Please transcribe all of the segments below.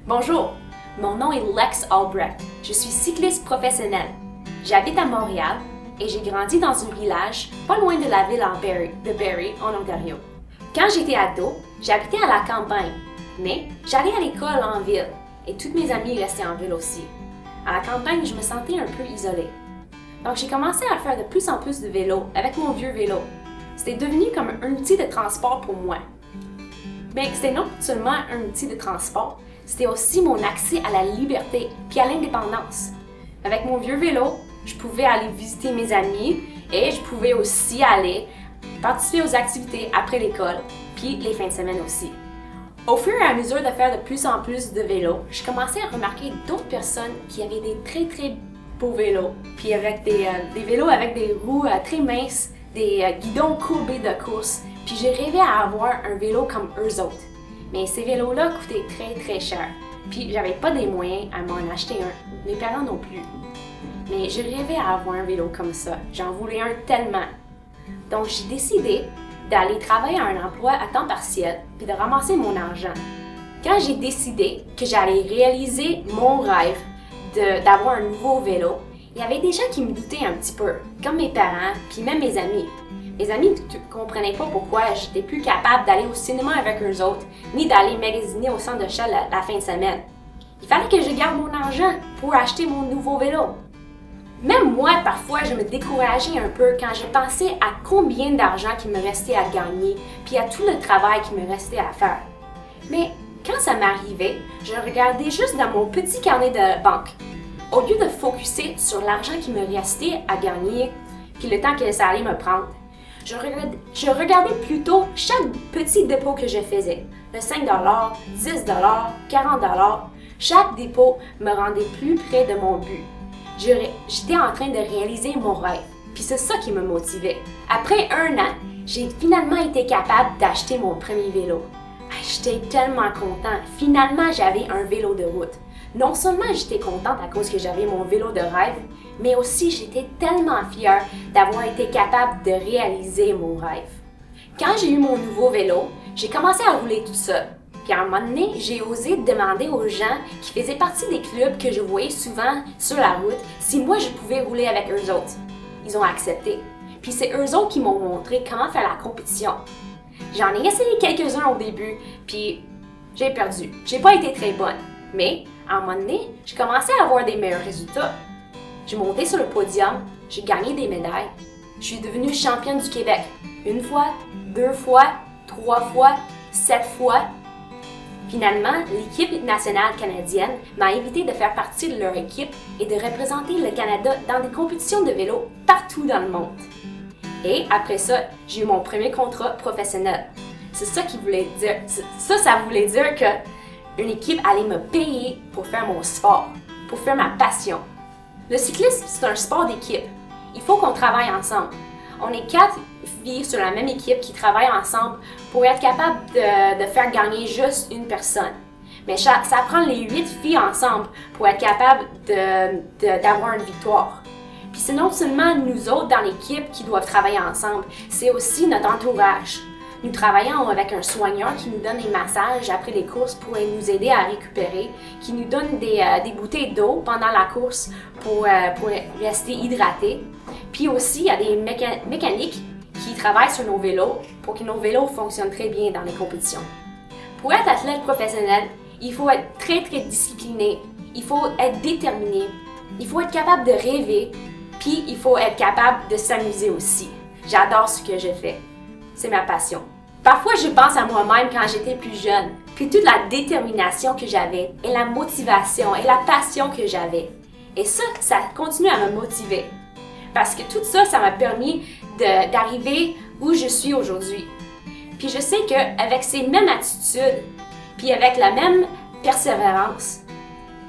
Bonjour, mon nom est Lex Albrecht. Je suis cycliste professionnel. J'habite à Montréal et j'ai grandi dans un village pas loin de la ville de Barrie, en Ontario. Quand j'étais ado, j'habitais à la campagne, mais j'allais à l'école en ville et toutes mes amies restaient en ville aussi. À la campagne, je me sentais un peu isolée. Donc j'ai commencé à faire de plus en plus de vélo avec mon vieux vélo. C'était devenu comme un outil de transport pour moi. Mais c'était non seulement un outil de transport, c'était aussi mon accès à la liberté puis à l'indépendance. Avec mon vieux vélo, je pouvais aller visiter mes amis et je pouvais aussi aller participer aux activités après l'école puis les fins de semaine aussi. Au fur et à mesure de faire de plus en plus de vélo, je commençais à remarquer d'autres personnes qui avaient des très beaux vélos, puis avec des vélos avec des roues très minces, des guidons courbés de course, puis j'ai rêvé à avoir un vélo comme eux autres. Mais ces vélos-là coûtaient très cher, puis j'avais pas des moyens à m'en acheter un, mes parents non plus. Mais je rêvais à avoir un vélo comme ça, j'en voulais un tellement. Donc j'ai décidé d'aller travailler à un emploi à temps partiel, puis de ramasser mon argent. Quand j'ai décidé que j'allais réaliser mon rêve d'avoir un nouveau vélo, il y avait des gens qui me doutaient un petit peu, comme mes parents, puis même mes amis. Mes amis ne comprenaient pas pourquoi j'étais plus capable d'aller au cinéma avec eux autres, ni d'aller magasiner au centre d'achat la fin de semaine. Il fallait que je garde mon argent pour acheter mon nouveau vélo. Même moi, parfois, je me décourageais un peu quand je pensais à combien d'argent qu'il me restait à gagner, puis à tout le travail qu'il me restait à faire. Mais quand ça m'arrivait, je regardais juste dans mon petit carnet de banque. Au lieu de focuser sur l'argent qui me restait à gagner, puis le temps que ça allait me prendre, je regardais plutôt chaque petit dépôt que je faisais. Le 5 $, 10 $, 40 $. Chaque dépôt me rendait plus près de mon but. J'étais en train de réaliser mon rêve, puis c'est ça qui me motivait. Après 1 an, j'ai finalement été capable d'acheter mon premier vélo. J'étais tellement contente. Finalement, j'avais un vélo de route. Non seulement j'étais contente à cause que j'avais mon vélo de rêve, mais aussi j'étais tellement fière d'avoir été capable de réaliser mon rêve. Quand j'ai eu mon nouveau vélo, j'ai commencé à rouler tout seul. Puis à un moment donné, j'ai osé demander aux gens qui faisaient partie des clubs que je voyais souvent sur la route si moi je pouvais rouler avec eux autres. Ils ont accepté. Puis c'est eux autres qui m'ont montré comment faire la compétition. J'en ai essayé quelques-uns au début, puis j'ai perdu. J'ai pas été très bonne. Mais à un moment donné, j'ai commencé à avoir des meilleurs résultats. J'ai monté sur le podium, j'ai gagné des médailles. Je suis devenue championne du Québec. 1 fois, 2 fois, 3 fois, 7 fois. Finalement, l'équipe nationale canadienne m'a invité de faire partie de leur équipe et de représenter le Canada dans des compétitions de vélo partout dans le monde. Et après ça, j'ai eu mon premier contrat professionnel. C'est ça qui voulait dire. Ça voulait dire que une équipe allait me payer pour faire mon sport, pour faire ma passion. Le cyclisme, c'est un sport d'équipe. Il faut qu'on travaille ensemble. On est 4 filles sur la même équipe qui travaillent ensemble pour être capable de faire gagner juste une personne. Mais ça prend les 8 filles ensemble pour être capable d'avoir une victoire. Puis c'est non seulement nous autres dans l'équipe qui doivent travailler ensemble, c'est aussi notre entourage. Nous travaillons avec un soigneur qui nous donne des massages après les courses pour nous aider à récupérer, qui nous donne des bouteilles d'eau pendant la course pour rester hydratés. Puis aussi, il y a des mécaniques qui travaillent sur nos vélos pour que nos vélos fonctionnent très bien dans les compétitions. Pour être athlète professionnel, il faut être très discipliné, il faut être déterminé, il faut être capable de rêver, puis il faut être capable de s'amuser aussi. J'adore ce que je fais. C'est ma passion. Parfois, je pense à moi-même quand j'étais plus jeune, puis toute la détermination que j'avais, et la motivation, et la passion que j'avais. Et ça continue à me motiver. Parce que tout ça, ça m'a permis d'arriver où je suis aujourd'hui. Puis je sais qu'avec ces mêmes attitudes, puis avec la même persévérance,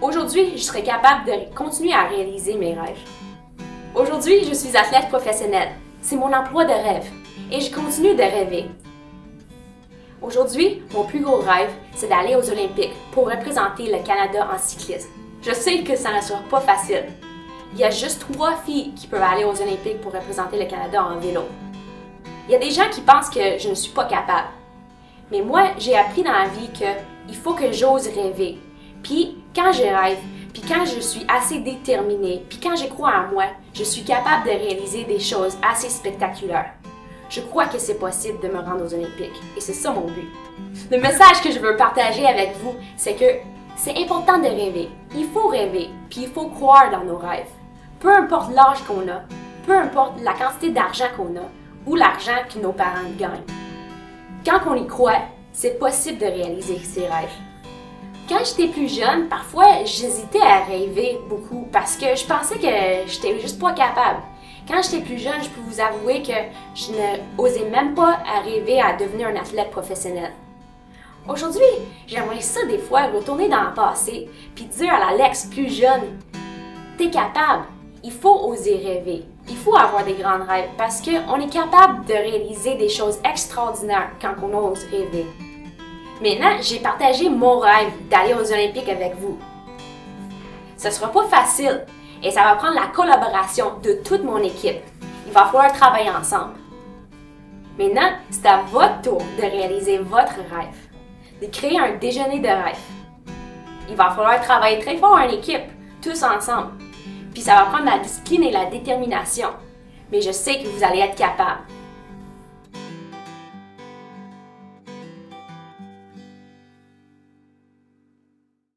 aujourd'hui, je serai capable de continuer à réaliser mes rêves. Aujourd'hui, je suis athlète professionnelle. C'est mon emploi de rêve. Et je continue de rêver. Aujourd'hui, mon plus gros rêve, c'est d'aller aux Olympiques pour représenter le Canada en cyclisme. Je sais que ça ne sera pas facile. Il y a juste 3 filles qui peuvent aller aux Olympiques pour représenter le Canada en vélo. Il y a des gens qui pensent que je ne suis pas capable. Mais moi, j'ai appris dans la vie qu'il faut que j'ose rêver. Puis quand je rêve, puis quand je suis assez déterminée, puis quand je crois en moi, je suis capable de réaliser des choses assez spectaculaires. Je crois que c'est possible de me rendre aux Olympiques et c'est ça mon but. Le message que je veux partager avec vous, c'est que c'est important de rêver. Il faut rêver, puis il faut croire dans nos rêves. Peu importe l'âge qu'on a, peu importe la quantité d'argent qu'on a ou l'argent que nos parents gagnent. Quand on y croit, c'est possible de réaliser ses rêves. Quand j'étais plus jeune, parfois j'hésitais à rêver beaucoup parce que je pensais que j'étais juste pas capable. Quand j'étais plus jeune, je peux vous avouer que je n'osais même pas à rêver à devenir un athlète professionnel. Aujourd'hui, j'aimerais ça des fois retourner dans le passé puis dire à l'Alex plus jeune, t'es capable, il faut oser rêver, il faut avoir des grands rêves parce qu'on est capable de réaliser des choses extraordinaires quand on ose rêver. Maintenant, j'ai partagé mon rêve d'aller aux Olympiques avec vous. Ce sera pas facile et ça va prendre la collaboration de toute mon équipe. Il va falloir travailler ensemble. Maintenant, c'est à votre tour de réaliser votre rêve, de créer un déjeuner de rêve. Il va falloir travailler très fort en équipe, tous ensemble. Puis ça va prendre la discipline et la détermination. Mais je sais que vous allez être capable.